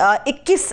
21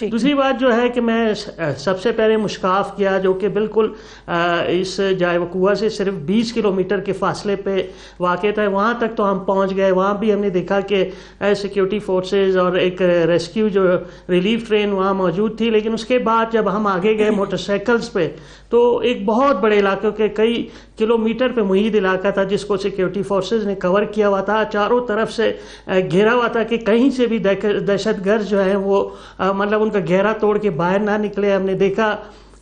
دوسری بات جو ہے کہ میں سب سے پہلے مشکاف کیا جو کہ بالکل اس جائے وقوع سے صرف 20 کلومیٹر کے فاصلے پہ واقع تھا. وہاں تک تو ہم پہنچ گئے. وہاں بھی ہم نے دیکھا کہ سیکیورٹی فورسز اور ایک ریسکیو جو ریلیف ٹرین وہاں موجود تھی. لیکن اس کے بعد جب ہم آگے گئے موٹر سائیکلز پہ تو ایک بہت بڑے علاقے کے کئی کلومیٹر پہ محیط علاقہ تھا جس کو سیکیورٹی فورسز نے کور کیا ہوا تھا. چاروں طرف سے گھیرا ہوا تھا کہ کہیں سے بھی دہشت گرد جو ہیں وہ مطلب ان کا گھیرا توڑ کے باہر نہ نکلے. ہم نے دیکھا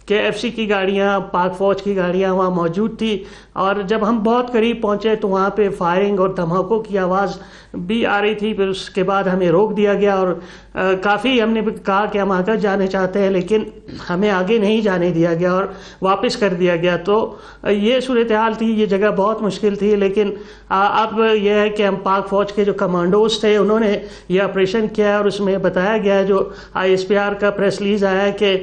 کہ ایف سی کی گاڑیاں, پاک فوج کی گاڑیاں وہاں موجود تھی. اور جب ہم بہت قریب پہنچے تو وہاں پہ فائرنگ اور دھماکوں کی آواز بھی آ رہی تھی. پھر اس کے بعد ہمیں روک دیا گیا اور کافی ہم نے کہا کہ ہم آگے جانے چاہتے ہیں, لیکن ہمیں آگے نہیں جانے دیا گیا اور واپس کر دیا گیا. تو یہ صورتحال تھی. یہ جگہ بہت مشکل تھی. لیکن اب یہ ہے کہ ہم پاک فوج کے جو کمانڈوز تھے انہوں نے یہ آپریشن کیا ہے اور اس میں بتایا گیا ہے, جو ISPR کا پریس ریلیز آیا ہے, کہ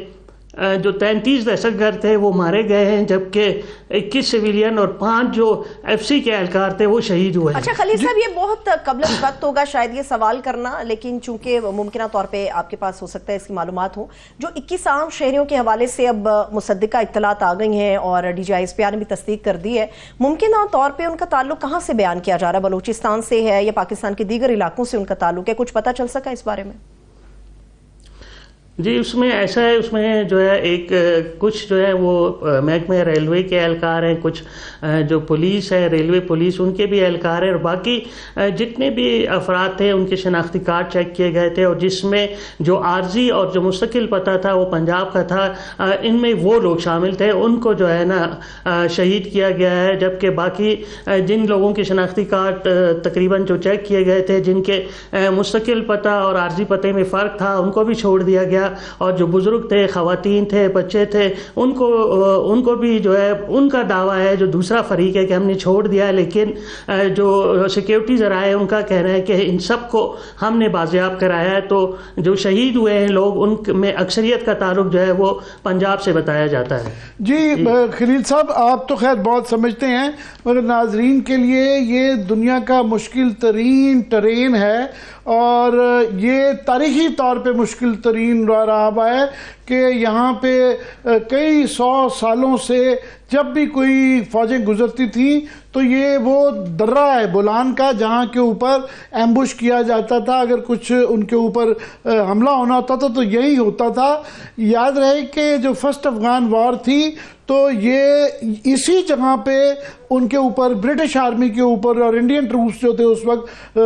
جو 33 دہشت گرد تھے وہ مارے گئے ہیں, جبکہ 21 سویلین اور 5 جو FCC کے اہلکار تھے وہ شہید ہوئے ہیں. اچھا خلیل صاحب, یہ بہت قبل وقت ہوگا شاید یہ سوال کرنا, لیکن چونکہ ممکنہ طور پہ آپ کے پاس ہو سکتا ہے اس کی معلومات ہوں. جو 21 عام شہریوں کے حوالے سے اب مصدقہ اطلاعات آ گئی ہیں اور DG ISPR نے بھی تصدیق کر دی ہے, ممکنہ طور پہ ان کا تعلق کہاں سے بیان کیا جا رہا ہے؟ بلوچستان سے ہے یا پاکستان کے دیگر علاقوں سے ان کا تعلق ہے؟ کچھ پتہ چل سکا اس بارے میں؟ جی اس میں ایسا ہے, اس میں جو ہے ایک کچھ جو ہے وہ محکمہ ریلوے کے اہلکار ہیں, کچھ جو پولیس ہے ریلوے پولیس ان کے بھی اہلکار ہیں, اور باقی جتنے بھی افراد تھے ان کے شناختی کارڈ چیک کیے گئے تھے, اور جس میں جو عارضی اور جو مستقل پتہ تھا وہ پنجاب کا تھا. ان میں وہ لوگ شامل تھے, ان کو جو ہے نا شہید کیا گیا ہے. جبکہ باقی جن لوگوں کے شناختی کارڈ تقریباً جو چیک کیے گئے تھے جن کے مستقل پتہ اور عارضی پتے میں فرق تھا ان کو بھی چھوڑ دیا گیا. اور جو بزرگ تھے, خواتین تھے, بچے تھے, ان کو بھی جو ہے ان کا دعویٰ ہے جو دوسرا فریق ہے کہ ہم نے چھوڑ دیا ہے. لیکن جو سیکیورٹی ذرائع ہیں ان کا کہنا ہے کہ ان سب کو ہم نے بازیاب کرایا ہے. تو جو شہید ہوئے ہیں لوگ ان میں اکثریت کا تعلق جو ہے وہ پنجاب سے بتایا جاتا ہے. جی خلیل صاحب, آپ تو خیر بہت سمجھتے ہیں, مگر ناظرین کے لیے یہ دنیا کا مشکل ترین ٹرین ہے اور یہ تاریخی طور پہ مشکل ترین رہا ہے کہ یہاں پہ کئی 100 سالوں سے جب بھی کوئی فوجیں گزرتی تھیں تو یہ وہ درہ ہے بولان کا جہاں کے اوپر ایمبوش کیا جاتا تھا. اگر کچھ ان کے اوپر حملہ ہونا ہوتا تھا تو یہی ہوتا تھا. یاد رہے کہ جو فرسٹ افغان وار تھی تو یہ اسی جگہ پہ ان کے اوپر برٹش آرمی کے اوپر اور انڈین ٹروپس جو تھے اس وقت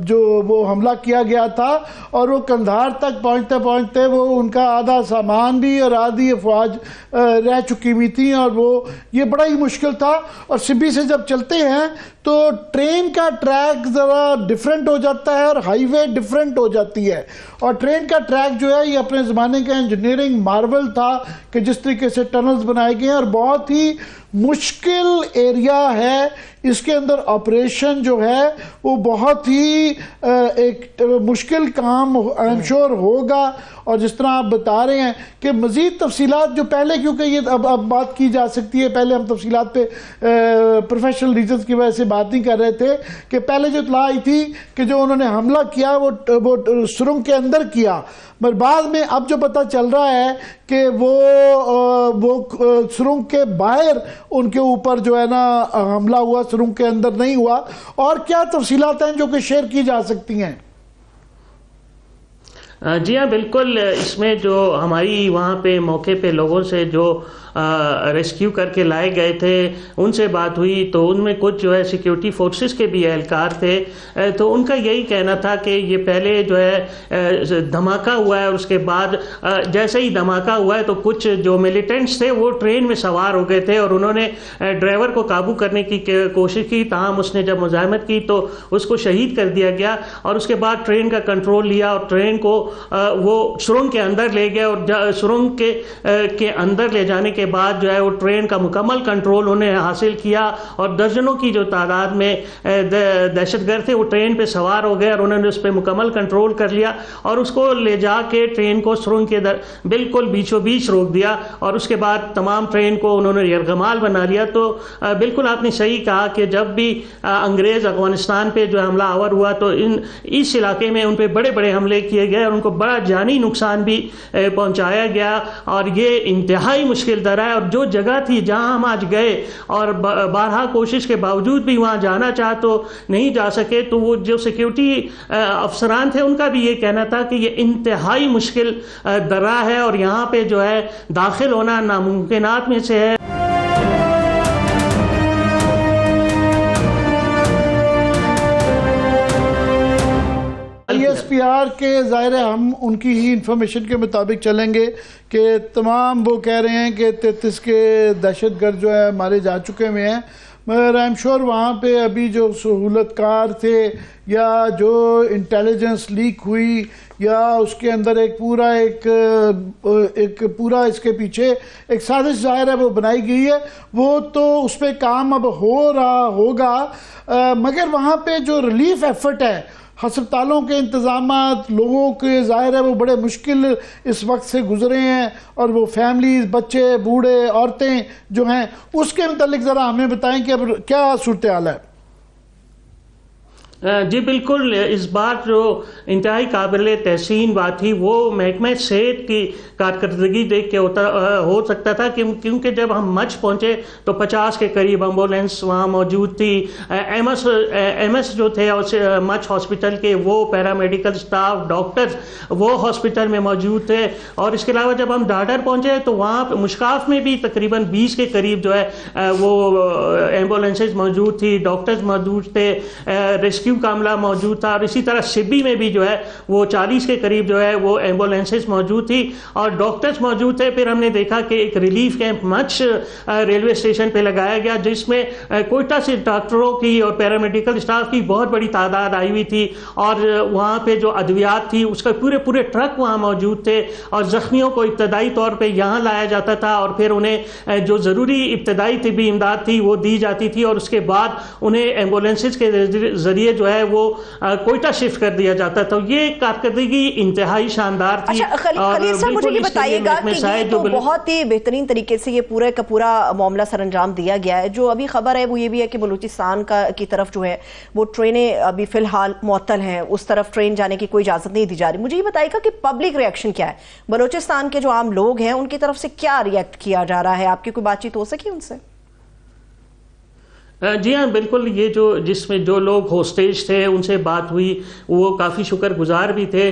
جو وہ حملہ کیا گیا تھا, اور وہ کندھار تک پہنچتے پہنچتے وہ ان کا آدھا سامان بھی اور آدھی افواج رہ چکی ہوئی تھیں, اور وہ یہ بڑا ہی مشکل تھا. اور سبی سے جب چلتے ہیں تو ٹرین کا ٹریک ذرا ڈیفرنٹ ہو جاتا ہے اور ہائی وے ڈیفرنٹ ہو جاتی ہے. اور ٹرین کا ٹریک جو ہے یہ اپنے زمانے کا انجینئرنگ مارول تھا کہ جس طریقے سے ٹنلز بنائے گئے ہیں, اور بہت ہی مشکل ایریا ہے. اس کے اندر آپریشن جو ہے وہ بہت ہی ایک مشکل کام I'm sure ہوگا. اور جس طرح آپ بتا رہے ہیں کہ مزید تفصیلات جو پہلے, کیونکہ یہ اب بات کی جا سکتی ہے, پہلے ہم تفصیلات پہ پروفیشنل ریزنز کی وجہ سے بات نہیں کر رہے تھے, کہ پہلے جو اطلاع آئی تھی کہ جو انہوں نے حملہ کیا وہ سرنگ کے اندر کیا, مگر بعد میں اب جو پتہ چل رہا ہے کہ وہ سرنگ کے باہر ان کے اوپر جو ہے نا حملہ ہوا, سرنگ کے اندر نہیں ہوا. اور کیا تفصیلات ہیں جو کہ شیئر کی جا سکتی ہیں؟ جی ہاں بالکل, اس میں جو ہماری وہاں پہ موقع پہ لوگوں سے جو ریسکیو کر کے لائے گئے تھے ان سے بات ہوئی تو ان میں کچھ جو ہے سیکیورٹی فورسز کے بھی اہلکار تھے. تو ان کا یہی کہنا تھا کہ یہ پہلے جو ہے دھماکہ ہوا ہے اور اس کے بعد جیسے ہی دھماکہ ہوا ہے تو کچھ جو ملیٹنٹس تھے وہ ٹرین میں سوار ہو گئے تھے اور انہوں نے ڈرائیور کو قابو کرنے کی کوشش کی. تاہم اس نے جب مزاحمت کی تو اس کو شہید کر دیا گیا, اور اس کے بعد ٹرین کا کنٹرول لیا اور ٹرین کو وہ سرنگ کے اندر لے گئے, اور سرنگ کے اندر لے جانے کے کے بعد جو ہے وہ ٹرین کا مکمل کنٹرول انہیں حاصل کیا اور درجنوں کی جو تعداد میں دہشت گرد تھے وہ ٹرین پہ سوار ہو گئے اور انہوں نے اس پہ مکمل کنٹرول کر لیا اور اس کو لے جا کے ٹرین کو سرنگ کے بالکل بیچوں بیچ روک دیا اور اس کے بعد تمام ٹرین کو انہوں نے یرغمال بنا لیا. تو بالکل آپ نے صحیح کہا کہ جب بھی انگریز افغانستان پہ جو حملہ آور ہوا تو اس علاقے میں ان پہ بڑے بڑے حملے کیے گئے اور ان کو بڑا جانی نقصان بھی پہنچایا گیا اور یہ انتہائی مشکل در ہے. اور جو جگہ تھی جہاں ہم آج گئے اور بارہا کوشش کے باوجود بھی وہاں جانا چاہ تو نہیں جا سکے, تو وہ جو سیکیورٹی افسران تھے ان کا بھی یہ کہنا تھا کہ یہ انتہائی مشکل درہ ہے اور یہاں پہ جو ہے داخل ہونا ناممکنات میں سے ہے. ISPR کے ظاہر ہے ہم ان کی ہی انفارمیشن کے مطابق چلیں گے کہ تمام وہ کہہ رہے ہیں کہ 33 کے دہشت گرد جو ہے مارے جا چکے ہوئے ہیں, مگر آئی ایم شور وہاں پہ ابھی جو سہولت کار تھے یا جو انٹیلیجنس لیک ہوئی یا اس کے اندر ایک پورا اس کے پیچھے ایک سازش ظاہر ہے وہ بنائی گئی ہے, وہ تو اس پہ کام اب ہو رہا ہوگا. مگر وہاں پہ جو ریلیف ایفرٹ ہے, ہسپتالوں کے انتظامات, لوگوں کے ظاہر ہے وہ بڑے مشکل اس وقت سے گزرے ہیں اور وہ فیملیز, بچے, بوڑھے, عورتیں جو ہیں, اس کے متعلق ذرا ہمیں بتائیں کہ اب کیا صورتحال ہے. جی بالکل, اس بار جو انتہائی قابل تحسین بات تھی وہ محکمہ صحت کی کارکردگی دیکھ کے ہو سکتا تھا کیونکہ جب ہم مچھ پہنچے تو 50 کے قریب ایمبولینس وہاں موجود تھی. ایم ایس جو تھے مچھ ہاسپٹل کے وہ پیرامیڈیکل سٹاف, ڈاکٹر وہ ہاسپٹل میں موجود تھے. اور اس کے علاوہ جب ہم ڈاڈر پہنچے تو وہاں پہ مشکاف میں بھی تقریباً 20 کے قریب جو ہے وہ ایمبولینسز موجود تھی, ڈاکٹرز موجود تھے, ریسکیو کا عملہ موجود تھا. اور اسی طرح سبی میں بھی جو ہے وہ 40 کے قریب جو ہے وہ ایمبولینسز موجود تھی اور ڈاکٹرز موجود تھے. پھر ہم نے دیکھا کہ ایک ریلیف کیمپ مچھ ریلوے اسٹیشن پہ لگایا گیا جس میں کوئٹہ سے ڈاکٹروں کی اور پیرامیڈیکل اسٹاف کی بہت بڑی تعداد آئی ہوئی تھی اور وہاں پہ جو ادویات تھی اس کا پورے ٹرک وہاں موجود تھے اور زخمیوں کو ابتدائی طور پہ یہاں لایا جاتا تھا اور پھر انہیں جو ضروری ابتدائی طبی امداد تھی وہ دی جاتی تھی اور اس کے بعد انہیں ایمبولینسز کے ذریعے جو ہے وہ کوئٹہ شفٹ کر دیا جاتا تھا. یہ کارکردگی انتہائی شاندار تھی. خلیل صاحب مجھے یہ بتائیے گا کہ یہ تو بہت ہی بہترین طریقے سے یہ پورا کا پورا معاملہ سر انجام دیا گیا ہے. جو ابھی خبر ہے وہ یہ بھی ہے کہ بلوچستان کی طرف جو ہے وہ ٹرینیں ابھی فی الحال معطل ہیں, اس طرف ٹرین جانے کی کوئی اجازت نہیں دی جا رہی. مجھے یہ بتائیے گا کہ پبلک ریئیکشن کیا ہے, بلوچستان کے جو عام لوگ ہیں ان کی طرف سے کیا ریئیکٹ کیا جا رہا ہے, آپ کی کوئی بات چیت ہو سکی ان سے؟ جی ہاں بالکل, یہ جس میں جو لوگ ہوسٹیج تھے ان سے بات ہوئی وہ کافی شکر گزار بھی تھے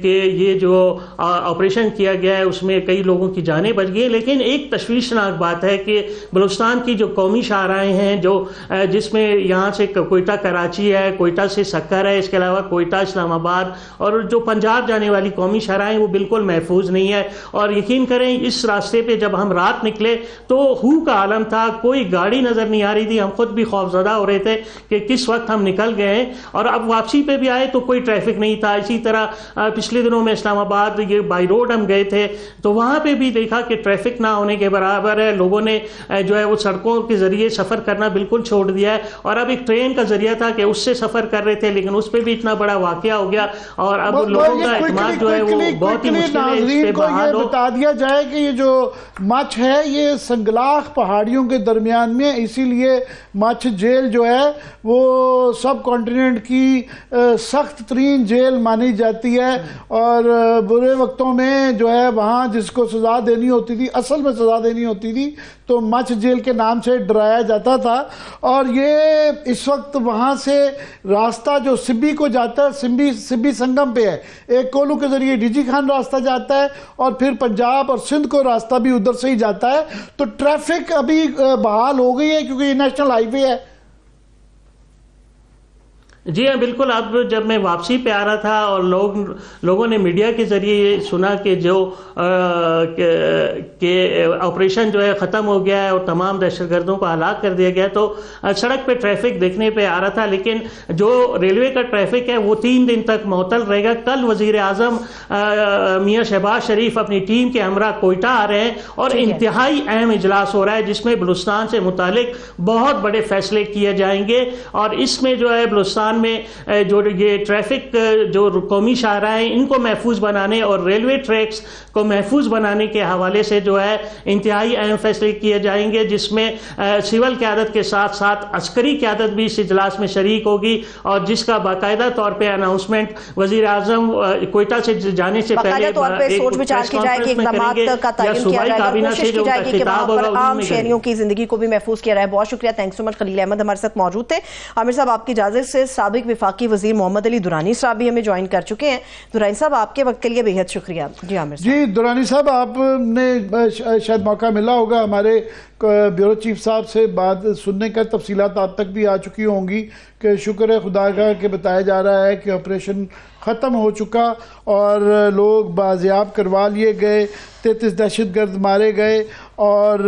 کہ یہ جو آپریشن کیا گیا ہے اس میں کئی لوگوں کی جانیں بچ گئی. لیکن ایک تشویشناک بات ہے کہ بلوچستان کی جو قومی شاہراہیں ہیں جس میں یہاں سے کوئٹہ کراچی ہے, کوئٹہ سے سکر ہے, اس کے علاوہ کوئٹہ اسلام آباد اور جو پنجاب جانے والی قومی شاہراہیں وہ بالکل محفوظ نہیں ہے. اور یقین کریں اس راستے پہ جب ہم رات نکلے تو ہو کا عالم تھا, کوئی گاڑی نظر نہیں آ رہی تھی. ہم خود بھی خوفزدہ ہو رہے تھے کہ کس وقت ہم نکل گئے ہیں. اور اب واپسی پہ بھی آئے تو کوئی ٹریفک نہیں تھا. اسی طرح پچھلے دنوں میں اسلام آباد یہ بائی روڈ ہم گئے تھے تو وہاں پہ بھی دیکھا کہ ٹریفک نہ ہونے کے برابر ہے. لوگوں نے جو ہے وہ سڑکوں کے ذریعے سفر کرنا بالکل چھوڑ دیا ہے اور اب ایک ٹرین کا ذریعہ تھا کہ اس سے سفر کر رہے تھے لیکن اس پہ بھی اتنا بڑا واقعہ ہو گیا اور اب لوگوں کا اعتماد جو ہے وہ بہت ہی مشکل ہے. اس پہ بحال ہو. بتا دیا جائے کہ یہ جو مچھ ہے یہ سنگلاخ پہاڑیوں کے درمیان میں, اسی لیے مچھ جیل جو ہے وہ سب کانٹیننٹ کی سخت ترین جیل مانی جاتی ہے اور برے وقتوں میں جو ہے وہاں جس کو سزا دینی ہوتی تھی, اصل میں سزا دینی ہوتی تھی تو مچھ جیل کے نام سے ڈرایا جاتا تھا. اور یہ اس وقت وہاں سے راستہ جو سبی کو جاتا ہے, سبی سنگم پہ ہے, ایک کولو کے ذریعے ڈی جی خان راستہ جاتا ہے اور پھر پنجاب اور سندھ کو راستہ بھی ادھر سے ہی جاتا ہے. تو ٹریفک ابھی بحال ہو گئی ہے کیونکہ یہ نیشنل ہائی وے ہے. جی ہاں بالکل. اب جب میں واپسی پہ آ رہا تھا اور لوگوں نے میڈیا کے ذریعے یہ سنا کہ آپریشن جو ہے ختم ہو گیا ہے اور تمام دہشت گردوں کو ہلاک کر دیا گیا, تو سڑک پہ ٹریفک دیکھنے پہ آ رہا تھا. لیکن جو ریلوے کا ٹریفک ہے وہ 3 دن تک معطل رہے گا. کل وزیر اعظم میاں شہباز شریف اپنی ٹیم کے ہمراہ کوئٹہ آ رہے ہیں اور انتہائی اہم اجلاس ہو رہا ہے جس میں بلوچستان سے متعلق بہت بڑے فیصلے کیے جائیں گے. اور اس میں جو ہے بلوچستان میں جو یہ ٹریفک جو قومی شاہراہیں ان کو محفوظ بنانے اور ریلوے ٹریکس کو محفوظ بنانے کے حوالے سے جو ہے انتہائی اہم فیصلے کیے جائیں گے, جس میں سول قیادت کے ساتھ ساتھ عسکری قیادت بھی اس اجلاس میں شریک ہوگی, اور جس کا باقاعدہ طور پہ اناؤنسمنٹ وزیر اعظم کوئٹہ سے جانے سے پہلے سوچ بچار کی جائے کہ اقدامات کا تعین کیا جائے گا, کوشش کی جائے گی کہ وہاں پر عام شہریوں کی زندگی کو بھی محفوظ کیا رہے. بہت شکریہ, تھینکس سو مچ. خلیل احمد ہمارے ساتھ موجود تھے. عامر صاحب آپ کی اجازت سے سابق وفاقی وزیر محمد علی درانی صاحب بھی ہمیں جوائن کر چکے ہیں. درانی صاحب آپ کے وقت کے لیے بے حد شکریہ. جی عامر صاحب. جی درانی صاحب, آپ نے شاید موقع ملا ہوگا ہمارے بیورو چیف صاحب سے بات سننے کا, تفصیلات آپ تک بھی آ چکی ہوں گی کہ شکر ہے خدا کا کہ بتایا جا رہا ہے کہ آپریشن ختم ہو چکا اور لوگ بازیاب کروا لیے گئے, 33 دہشت گرد مارے گئے اور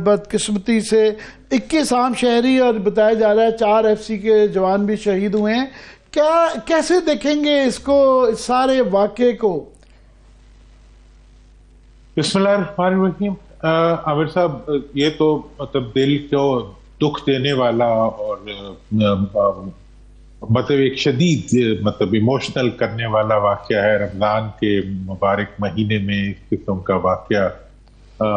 بدقسمتی سے 21 عام شہری اور بتایا جا رہا ہے 4 FCC کے جوان بھی شہید ہوئے ہیں. کیسے دیکھیں گے اس کو, اس سارے واقعے کو؟ بسم اللہ الرحمن الرحیم. عامر صاحب, یہ تو مطلب دل کو دکھ دینے والا اور مطلب ایک شدید مطلب ایموشنل کرنے والا واقعہ ہے. رمضان کے مبارک مہینے میں اس قسم کا واقعہ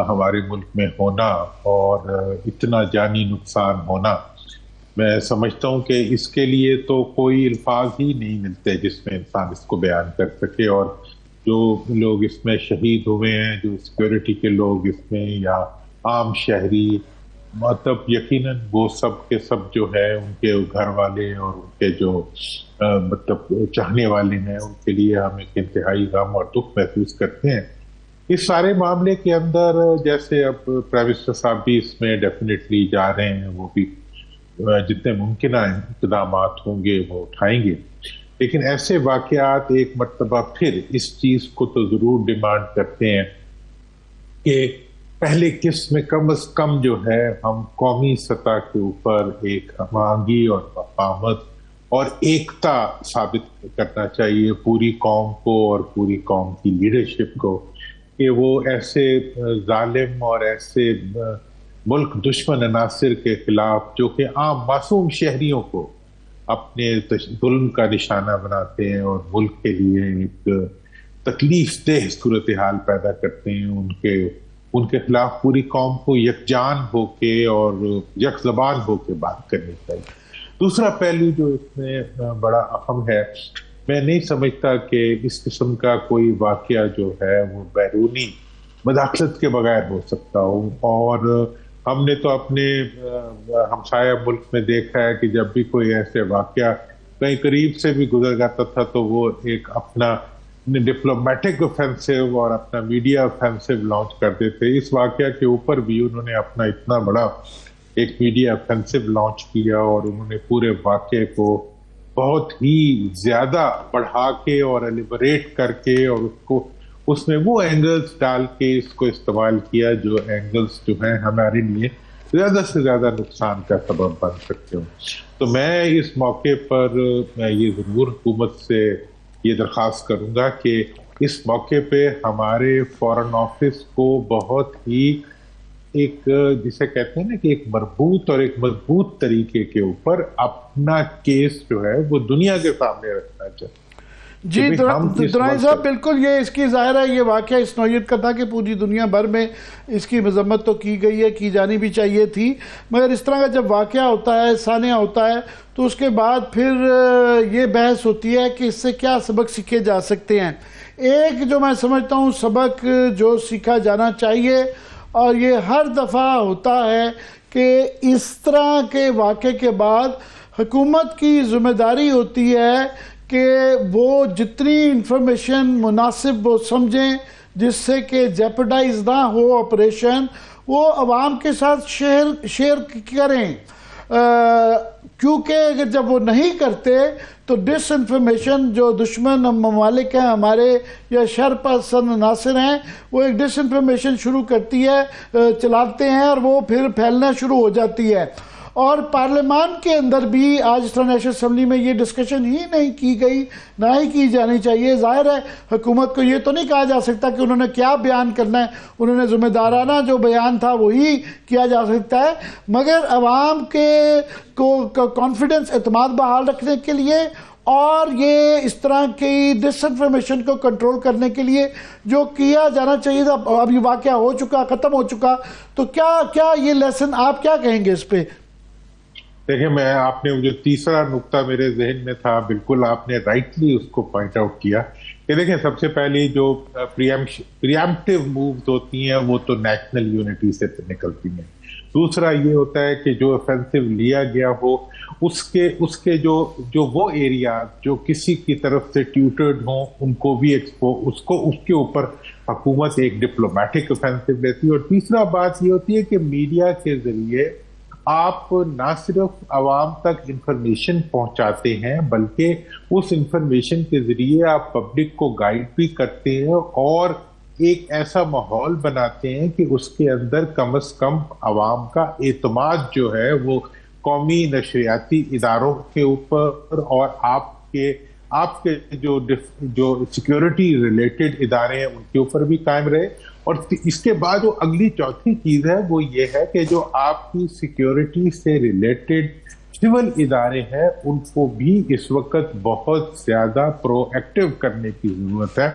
ہمارے ملک میں ہونا اور اتنا جانی نقصان ہونا, میں سمجھتا ہوں کہ اس کے لیے تو کوئی الفاظ ہی نہیں ملتے جس میں انسان اس کو بیان کر سکے. اور جو لوگ اس میں شہید ہوئے ہیں, جو سیکورٹی کے لوگ اس میں یا عام شہری, مطلب یقیناً وہ سب کے سب جو ہے ان کے گھر والے اور ان کے جو مطلب چاہنے والے ہیں, ان کے لیے ہم ایک انتہائی غم اور دکھ محسوس کرتے ہیں. اس سارے معاملے کے اندر جیسے اب پرائم منسٹر صاحب بھی اس میں ڈیفینیٹلی جا رہے ہیں, وہ بھی جتنے ممکنہ اقدامات ہوں گے وہ اٹھائیں گے. لیکن ایسے واقعات ایک مرتبہ پھر اس چیز کو تو ضرور ڈیمانڈ کرتے ہیں کہ پہلے قسط میں کم از کم جو ہے ہم قومی سطح کے اوپر ایک ہم آہنگی اور وفامت اور ایکتا ثابت کرنا چاہیے پوری قوم کو اور پوری قوم کی لیڈرشپ کو, کہ وہ ایسے ظالم اور ایسے ملک دشمن عناصر کے خلاف جو کہ عام معصوم شہریوں کو اپنے ظلم کا نشانہ بناتے ہیں اور ملک کے لیے ایک تکلیف دہ صورتحال پیدا کرتے ہیں, ان کے خلاف پوری قوم کو یکجان ہو کے اور یک زبان ہو کے بات کرنی چاہیے. دوسرا پہلو جو اس میں بڑا اہم ہے, میں نہیں سمجھتا کہ اس قسم کا کوئی واقعہ جو ہے وہ بیرونی مداخلت کے بغیر ہو سکتا ہو. اور ہم نے تو اپنے ہمسایہ ملک میں دیکھا ہے کہ جب بھی کوئی ایسے واقعہ کہیں قریب سے بھی گزر جاتا تھا تو وہ ایک اپنا ڈپلومیٹک آفینسو اور اپنا میڈیا آفینسو لانچ کرتے تھے. اس واقعہ کے اوپر بھی انہوں نے اپنا اتنا بڑا ایک میڈیا آفینسو لانچ کیا اور انہوں نے پورے واقعے کو بہت ہی زیادہ بڑھا کے اور ایلیبریٹ کر کے اور اس میں وہ اینگلز ڈال کے اس کو استعمال کیا جو اینگلز جو ہیں ہمارے لیے زیادہ سے زیادہ نقصان کا سبب بن سکتے ہوں. تو میں اس موقع پر میں یہ ضرور حکومت سے یہ درخواست کروں گا کہ اس موقع پہ ہمارے فارن آفس کو بہت ہی ایک جسے کہتے ہیں نا کہ ایک مربوط اور ایک مضبوط طریقے کے اوپر اپنا کیس جو ہے وہ دنیا کے سامنے رکھنا چاہیے. جی درانی صاحب, بالکل یہ اس کی ظاہر ہے یہ واقعہ اس نوعیت کا تھا کہ پوری دنیا بھر میں اس کی مذمت تو کی گئی ہے, کی جانی بھی چاہیے تھی, مگر اس طرح کا جب واقعہ ہوتا ہے, سانحہ ہوتا ہے, تو اس کے بعد پھر یہ بحث ہوتی ہے کہ اس سے کیا سبق سیکھے جا سکتے ہیں. ایک جو میں سمجھتا ہوں سبق جو سیکھا جانا چاہیے, اور یہ ہر دفعہ ہوتا ہے کہ اس طرح کے واقعے کے بعد حکومت کی ذمہ داری ہوتی ہے کہ وہ جتنی انفارمیشن مناسب وہ سمجھیں جس سے کہ جیپرڈائز نہ ہو آپریشن, وہ عوام کے ساتھ شیئر کریں. کیونکہ اگر جب وہ نہیں کرتے تو ڈس انفارمیشن جو دشمن ممالک ہیں ہمارے یا شر پسند عناصر ہیں وہ ایک ڈس انفارمیشن شروع کرتی ہے چلاتے ہیں اور وہ پھر پھیلنا شروع ہو جاتی ہے. اور پارلیمان کے اندر بھی آج اس طرح نیشنل اسمبلی میں یہ ڈسکشن ہی نہیں کی گئی، نہ ہی کی جانی چاہیے. ظاہر ہے حکومت کو یہ تو نہیں کہا جا سکتا کہ انہوں نے کیا بیان کرنا ہے، انہوں نے ذمہ دارانہ جو بیان تھا وہی کیا جا سکتا ہے، مگر عوام کے کو کانفیڈنس اعتماد بحال رکھنے کے لیے اور یہ اس طرح کی ڈس انفارمیشن کو کنٹرول کرنے کے لیے جو کیا جانا چاہیے تھا، اب یہ واقعہ ہو چکا، ختم ہو چکا، تو کیا یہ لیسن آپ کیا کہیں گے اس پہ؟ دیکھیں، میں آپ نے جو تیسرا نقطہ میرے ذہن میں تھا، بالکل آپ نے رائٹلی اس کو پوائنٹ آؤٹ کیا کہ دیکھیں سب سے پہلی جو پریامپٹیو مووز ہوتی ہیں وہ تو نیشنل یونٹی سے نکلتی ہیں. دوسرا یہ ہوتا ہے کہ جو offensive لیا گیا ہو اس کے جو وہ ایریا جو کسی کی طرف سے ٹیوٹرڈ ہوں ان کو بھی اس کے اوپر حکومت ایک ڈپلومیٹک offensive لیتی ہے. اور تیسرا بات یہ ہوتی ہے کہ میڈیا کے ذریعے آپ نہ صرف عوام تک انفارمیشن پہنچاتے ہیں بلکہ اس انفارمیشن کے ذریعے آپ پبلک کو گائیڈ بھی کرتے ہیں اور ایک ایسا ماحول بناتے ہیں کہ اس کے اندر کم از کم عوام کا اعتماد جو ہے وہ قومی نشریاتی اداروں کے اوپر اور آپ کے جو سیکیورٹی ریلیٹڈ ادارے ہیں ان کے اوپر بھی قائم رہے. اور اس کے بعد جو اگلی چوتھی چیز ہے وہ یہ ہے کہ جو آپ کی سیکیورٹی سے ریلیٹڈ سول ادارے ہیں ان کو بھی اس وقت بہت زیادہ پرو ایکٹیو کرنے کی ضرورت ہے.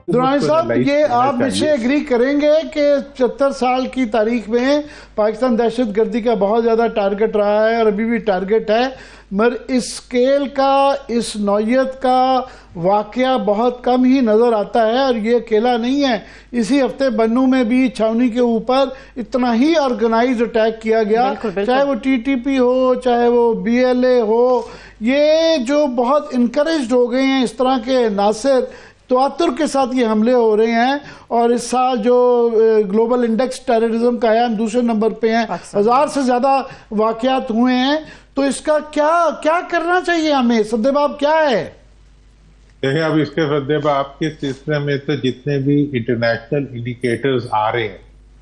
درانی صاحب، یہ آپ مجھ سے ایگری کریں گے کہ 74 سال کی تاریخ میں پاکستان دہشت گردی کا بہت زیادہ ٹارگٹ رہا ہے اور ابھی بھی ٹارگٹ ہے، مگر اس اسکیل کا، اس نوعیت کا واقعہ بہت کم ہی نظر آتا ہے. اور یہ اکیلا نہیں ہے، اسی ہفتے بنو میں بھی چھاونی کے اوپر اتنا ہی آرگنائز اٹیک کیا گیا، چاہے وہ ٹی ٹی پی ہو چاہے وہ بی ایل اے ہو. یہ جو بہت انکریجڈ ہو گئے ہیں اس طرح کے عناصر، تواتر کے ساتھ یہ حملے ہو رہے ہیں. اور اس سال جو گلوبل انڈیکس ٹیررزم کا ہے ہم دوسرے نمبر پہ ہیں، 1000 سے زیادہ واقعات ہوئے ہیں. تو اس کا کیا کرنا چاہیے ہمیں؟ سدباب کیا ہے؟ دیکھیں، اب اس کے سدباب کے سلسلے میں تو جتنے بھی انٹرنیشنل انڈیکیٹرز آ رہے ہیں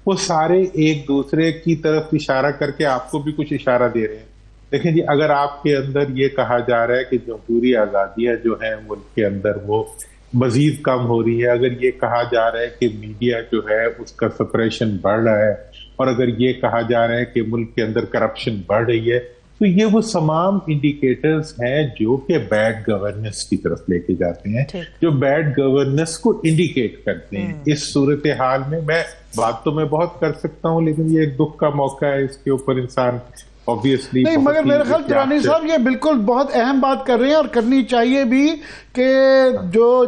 وہ سارے ایک دوسرے کی طرف اشارہ کر کے آپ کو بھی کچھ اشارہ دے رہے ہیں. دیکھیں جی، اگر آپ کے اندر یہ کہا جا رہا ہے کہ جمہوری آزادیاں جو ہیں ملک کے اندر وہ مزید کم ہو رہی ہے، اگر یہ کہا جا رہا ہے کہ میڈیا جو ہے اس کا سپریشن بڑھ رہا ہے، اور اگر یہ کہا جا رہا ہے کہ ملک کے اندر کرپشن بڑھ رہی ہے، تو یہ وہ تمام انڈیکیٹرز ہیں جو کہ بیڈ گورننس کی طرف لے کے جاتے ہیں، جو بیڈ گورننس کو انڈیکیٹ کرتے ہیں. اس صورتحال میں بات تو میں بہت کر سکتا ہوں لیکن یہ ایک دکھ کا موقع ہے، اس کے اوپر انسان obviously نہیں، مگر میرے خیال درانی صاحب یہ بالکل بہت اہم بات کر رہے ہیں اور کرنی چاہیے بھی کہ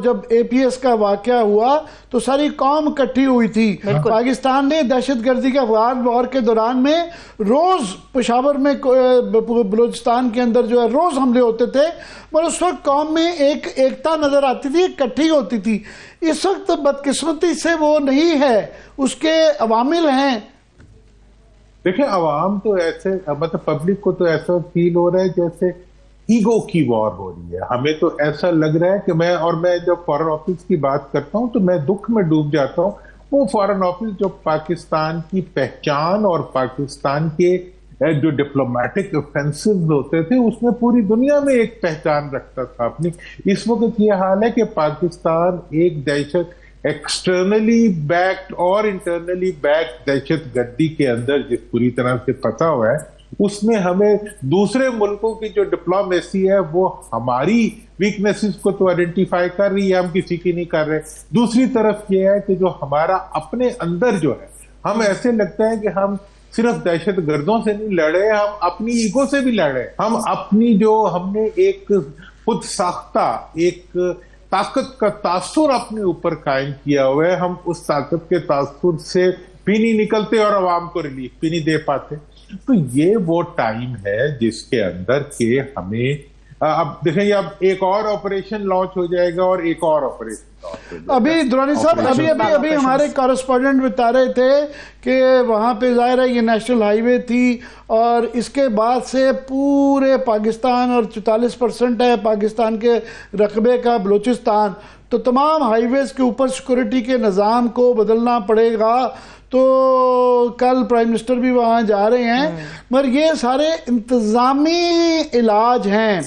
جب اے پی ایس کا واقعہ ہوا تو ساری قوم اکٹھی ہوئی تھی. پاکستان نے دہشت گردی کے افغان وار کے دوران میں روز پشاور میں بلوچستان کے اندر جو ہے روز حملے ہوتے تھے، مگر اس وقت قوم میں ایک ایکتا نظر آتی تھی، اکٹھی ہوتی تھی. اس وقت بدقسمتی سے وہ نہیں ہے، اس کے عوامل ہیں. دیکھیں، عوام تو ایسے مطلب پبلک کو تو ایسا فیل ہو رہا ہے جیسے ایگو کی وار ہو رہی ہے. ہمیں تو ایسا لگ رہا ہے کہ میں جب فارن آفس کی بات کرتا ہوں تو میں دکھ میں ڈوب جاتا ہوں. وہ فارن آفس جو پاکستان کی پہچان اور پاکستان کے جو ڈپلومیٹک آفینسوز ہوتے تھے اس میں پوری دنیا میں ایک پہچان رکھتا تھا اپنی. اس وقت یہ حال ہے کہ پاکستان ایک دہشت ایکسٹرنلی بیکڈ اور انٹرنلی بیکڈ دہشت گردی کے اندر جس پوری طرح سے پھنسا ہوا ہے، اس میں ہمیں دوسرے ملکوں کی جو ڈپلومیسی ہے وہ ہماری ویکنیسز کو تو آئیڈینٹیفائی کر رہی ہے، ہم کسی کی نہیں کر رہے. دوسری طرف یہ ہے کہ جو ہمارا اپنے اندر جو ہے، ہم ایسے لگتا ہے کہ ہم صرف دہشت گردوں سے نہیں لڑے، ہم اپنی ایگو سے بھی لڑے. ہم اپنی ہم نے ایک خود ساختہ ایک طاقت کا تاثر اپنے اوپر قائم کیا ہوا ہے، ہم اس طاقت کے تاثر سے بھی نہیں نکلتے اور عوام کو ریلیف بھی نہیں دے پاتے. تو یہ وہ ٹائم ہے جس کے اندر کہ ہمیں اب دیکھیں اب ایک اور آپریشن لانچ ہو جائے گا اور ایک اور آپریشن لانچ ہو جائے گا. ابھی درانی صاحب ابھی ہمارے کارسپونڈنٹ بتا رہے تھے کہ وہاں پہ ظاہر ہے یہ نیشنل ہائی وے تھی اور اس کے بعد سے پورے پاکستان اور 44% ہے پاکستان کے رقبے کا بلوچستان، تو تمام ہائی ویز کے اوپر سیکورٹی کے نظام کو بدلنا پڑے گا. تو کل پرائم منسٹر بھی وہاں جا رہے ہیں، مگر یہ سارے انتظامی علاج ہیں.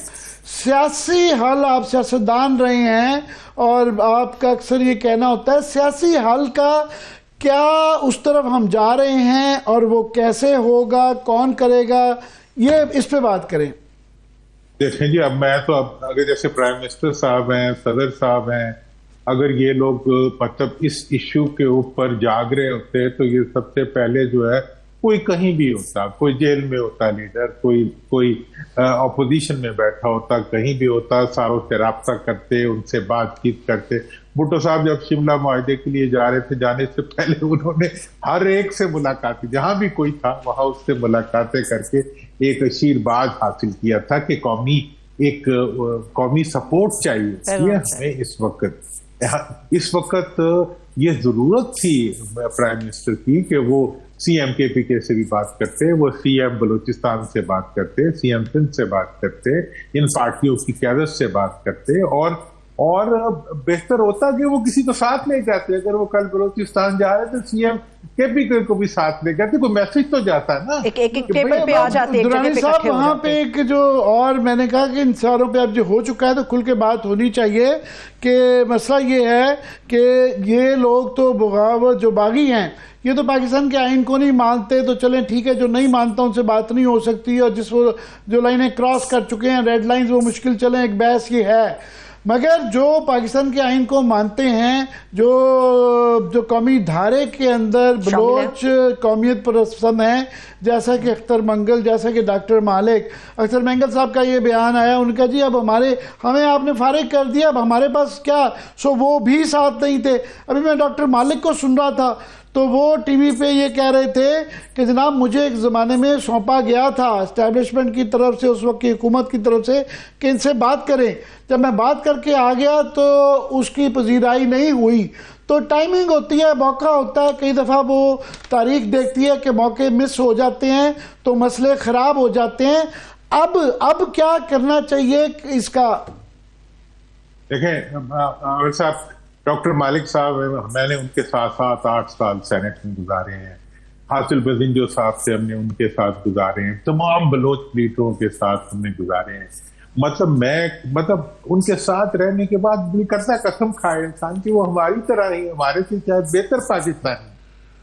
سیاسی حل، آپ سیاستدان رہے ہیں اور آپ کا اکثر یہ کہنا ہوتا ہے سیاسی حل کا کیا اس طرف ہم جا رہے ہیں اور وہ کیسے ہوگا، کون کرے گا، یہ اس پہ بات کریں. دیکھیں جی اب میں تو اگر جیسے پرائم منسٹر صاحب ہیں، صدر صاحب ہیں، اگر یہ لوگ مطلب اس ایشو کے اوپر جاگ رہے ہوتے تو یہ سب سے پہلے جو ہے کوئی کہیں بھی ہوتا، کوئی جیل میں ہوتا لیڈر، کوئی اپوزیشن میں بیٹھا ہوتا، کہیں بھی ہوتا، ساروں سے رابطہ کرتے، ان سے بات چیت کرتے. بھٹو صاحب جب شملہ معاہدے کے لیے جا رہے تھے، جانے سے پہلے انہوں نے ہر ایک سے ملاقات کی، جہاں بھی کوئی تھا وہاں اس سے ملاقاتیں کر کے ایک آشیرواد حاصل کیا تھا کہ قومی سپورٹ چاہیے ہمیں. اس وقت یہ ضرورت تھی پرائم منسٹر کی کہ وہ سی ایم کے پی کے سے بھی بات کرتے، وہ سی ایم بلوچستان سے بات کرتے، سی ایم سندھ سے بات کرتے، ان پارٹیوں کی قیادت سے بات کرتے، اور بہتر ہوتا کہ وہ کسی کو ساتھ لے جاتے. اگر وہ کل بلوچستان جا رہے تو سی ایم کے پی کو بھی ساتھ لے جاتے، کوئی میسج تو جاتا ہے نا. ایک ٹیبل پہ آ جاتے. درانی صاحب وہاں پہ ایک جو اور میں نے کہا کہ ان ساروں پہ اب جو ہو چکا ہے تو کھل کے بات ہونی چاہیے کہ مسئلہ یہ ہے کہ یہ لوگ تو بغاوت جو باغی ہیں یہ تو پاکستان کے آئین کو نہیں مانتے، تو چلیں ٹھیک ہے، جو نہیں مانتا ان سے بات نہیں ہو سکتی، اور جو لائنیں کراس کر چکے ہیں ریڈ لائنز وہ مشکل چلیں، ایک بحث یہ ہے. مگر جو پاکستان کے آئین کو مانتے ہیں، جو قومی دھارے کے اندر بلوچ قومیت پسند ہیں، جیسا کہ اختر منگل، جیسا کہ ڈاکٹر مالک، اختر منگل صاحب کا یہ بیان آیا ان کا جی اب ہمیں آپ نے فارغ کر دیا، اب ہمارے پاس کیا، وہ بھی ساتھ نہیں تھے. ابھی میں ڈاکٹر مالک کو سن رہا تھا تو وہ ٹی وی پہ یہ کہہ رہے تھے کہ جناب مجھے ایک زمانے میں سونپا گیا تھا اسٹیبلشمنٹ کی طرف سے، اس وقت کی حکومت کی طرف سے، کہ ان سے بات کریں. جب میں بات کر کے آ گیا تو اس کی پذیرائی نہیں ہوئی. تو ٹائمنگ ہوتی ہے، موقع ہوتا ہے، کئی دفعہ وہ تاریخ دیکھتی ہے کہ موقع مس ہو جاتے ہیں تو مسئلے خراب ہو جاتے ہیں. اب کیا کرنا چاہیے اس کا؟ دیکھیں عامر صاحب، ڈاکٹر مالک صاحب میں نے ان کے ساتھ 8 سال سینٹ میں گزارے ہیں، حاصل بزنجو صاحب سے ہم نے ان کے ساتھ گزارے ہیں، تمام بلوچ لیڈروں کے ساتھ ہم نے گزارے ہیں. مطلب ان کے ساتھ رہنے کے بعد دل کرتا ہے قسم کھائے انسان کی وہ ہماری طرح ہی، ہمارے سے شاید بہتر پاکستانی،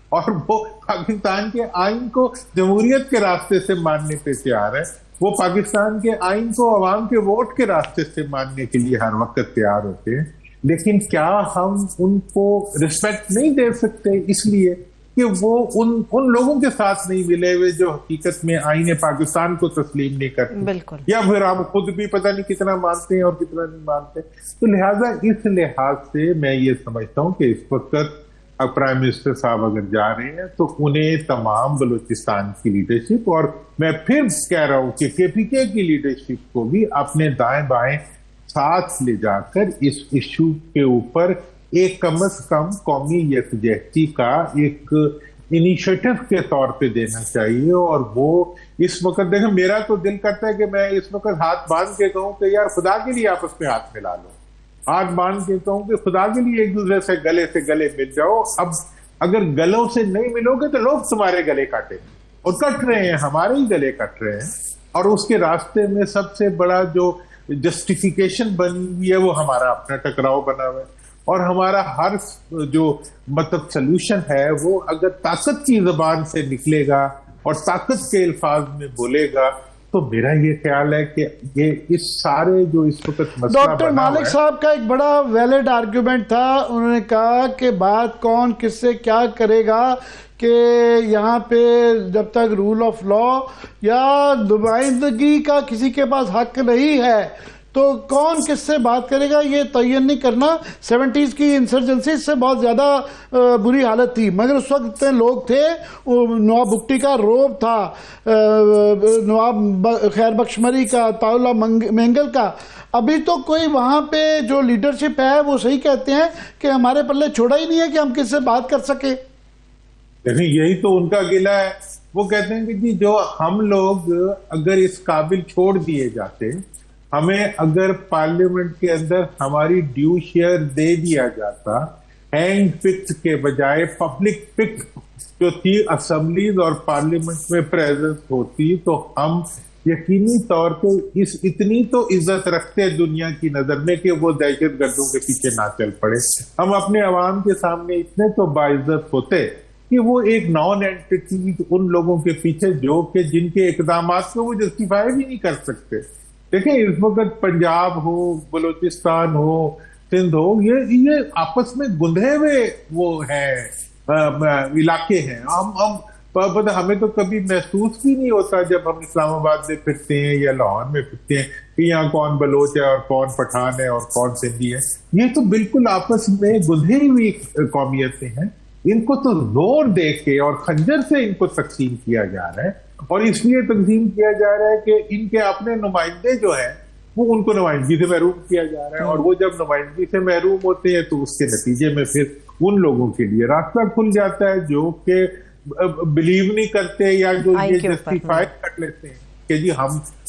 اور وہ پاکستان کے آئین کو جمہوریت کے راستے سے ماننے پہ تیار ہے، وہ پاکستان کے آئین کو عوام کے ووٹ کے راستے سے ماننے کے لیے ہر وقت تیار ہوتے ہیں. لیکن کیا ہم ان کو رسپیکٹ نہیں دے سکتے اس لیے کہ وہ ان لوگوں کے ساتھ نہیں ملے ہوئے جو حقیقت میں آئین پاکستان کو تسلیم نہیں کرتے، بالکل، یا پھر ہم خود بھی پتہ نہیں کتنا مانتے ہیں اور کتنا نہیں مانتے. تو لہٰذا اس لحاظ سے میں یہ سمجھتا ہوں کہ اس وقت پرائم منسٹر صاحب اگر جا رہے ہیں تو انہیں تمام بلوچستان کی لیڈرشپ، اور میں پھر کہہ رہا ہوں کہ کے پی کے کی لیڈرشپ کو بھی اپنے دائیں بائیں ساتھ لے جا کر اس ایشو کے اوپر ایک کم از کم قومی یکجہتی کا ایک انیشیٹو کے طور پہ دینا چاہیے. اور وہ اس وقت دیکھیں میرا تو دل کرتا ہے کہ میں اس وقت ہاتھ باندھ کے کہوں کہ یار خدا کے لیے آپس میں ہاتھ ملا لو، ہاتھ باندھ کے کہوں کہ خدا کے لیے ایک دوسرے سے گلے مل جاؤ. اب اگر گلوں سے نہیں ملو گے تو لوگ تمہارے گلے کاٹیں گے، اور کٹ رہے ہیں، ہمارے ہی گلے کٹ رہے ہیں. اور اس کے راستے میں سب سے بڑا جو جسٹیفیکیشن بنی ہوئی ہے وہ ہمارا اپنا ٹکراؤ بنا ہوا ہے. اور ہمارا ہر جو مطلب سلوشن ہے وہ اگر طاقت کی زبان سے نکلے گا اور طاقت کے الفاظ میں بولے گا تو میرا یہ خیال ہے کہ یہ اس سارے جو اس وقت مسئلہ ڈاکٹر مالک صاحب کا ایک بڑا ویلڈ آرگیومنٹ تھا. انہوں نے کہا کہ بات کون کس سے کیا کرے گا، کہ یہاں پہ جب تک رول آف لا یا نمائندگی کا کسی کے پاس حق نہیں ہے تو کون کس سے بات کرے گا یہ تعین نہیں کرنا. 70s کی انسرجنسی اس سے بہت زیادہ بری حالت تھی, مگر اس وقت اتنے لوگ تھے, نواب بگٹی کا روب تھا, نواب خیر بخش مری کا, طاء مینگل کا. ابھی تو کوئی وہاں پہ جو لیڈرشپ ہے وہ صحیح کہتے ہیں کہ ہمارے پلے چھوڑا ہی نہیں ہے کہ ہم کس سے بات کر سکیں. یہی تو ان کا گلہ ہے. وہ کہتے ہیں کہ جی جو ہم لوگ اگر اس قابل چھوڑ دیے جاتے, ہمیں اگر پارلیمنٹ کے اندر ہماری ڈیو شیئر دے دیا جاتا, ہینڈ پکڈ کے بجائے پبلک پکڈ جو تھی اسمبلیز اور پارلیمنٹ میں پریزنس ہوتی, تو ہم یقینی طور پہ اتنی تو عزت رکھتے دنیا کی نظر میں کہ وہ دہشت گردوں کے پیچھے نہ چل پڑے. ہم اپنے عوام کے سامنے اتنے تو باعزت ہوتے کہ وہ ایک نان اینٹی ان لوگوں کے پیچھے جو کہ جن کے اقدامات کو وہ جسٹیفائی بھی نہیں کر سکتے. دیکھیں اس وقت پنجاب ہو, بلوچستان ہو, سندھ ہو, یہ آپس میں گندھے ہوئے وہ ہیں علاقے ہیں. ہمیں تو کبھی محسوس بھی نہیں ہوتا جب ہم اسلام آباد میں پھرتے ہیں یا لاہور میں پھرتے ہیں کہ یہاں کون بلوچ ہے اور کون پٹھان ہے اور کون سندھی ہے. یہ تو بالکل آپس میں گندھی ہوئی قومیتیں ہیں. ان کو تو زور دے کے اور خنجر سے ان کو تقسیم کیا جا رہا ہے, اور اس لیے تقسیم کیا جا رہا ہے کہ ان کے اپنے نمائندے جو ہیں وہ ان کو نمائندگی سے محروم کیا جا رہا ہے, اور وہ جب نمائندگی سے محروم ہوتے ہیں تو اس کے نتیجے میں پھر ان لوگوں کے لیے راستہ کھل جاتا ہے جو کہ بلیو نہیں کرتے یا جو یہ جسٹیفائی کر لیتے ہیں کہ جی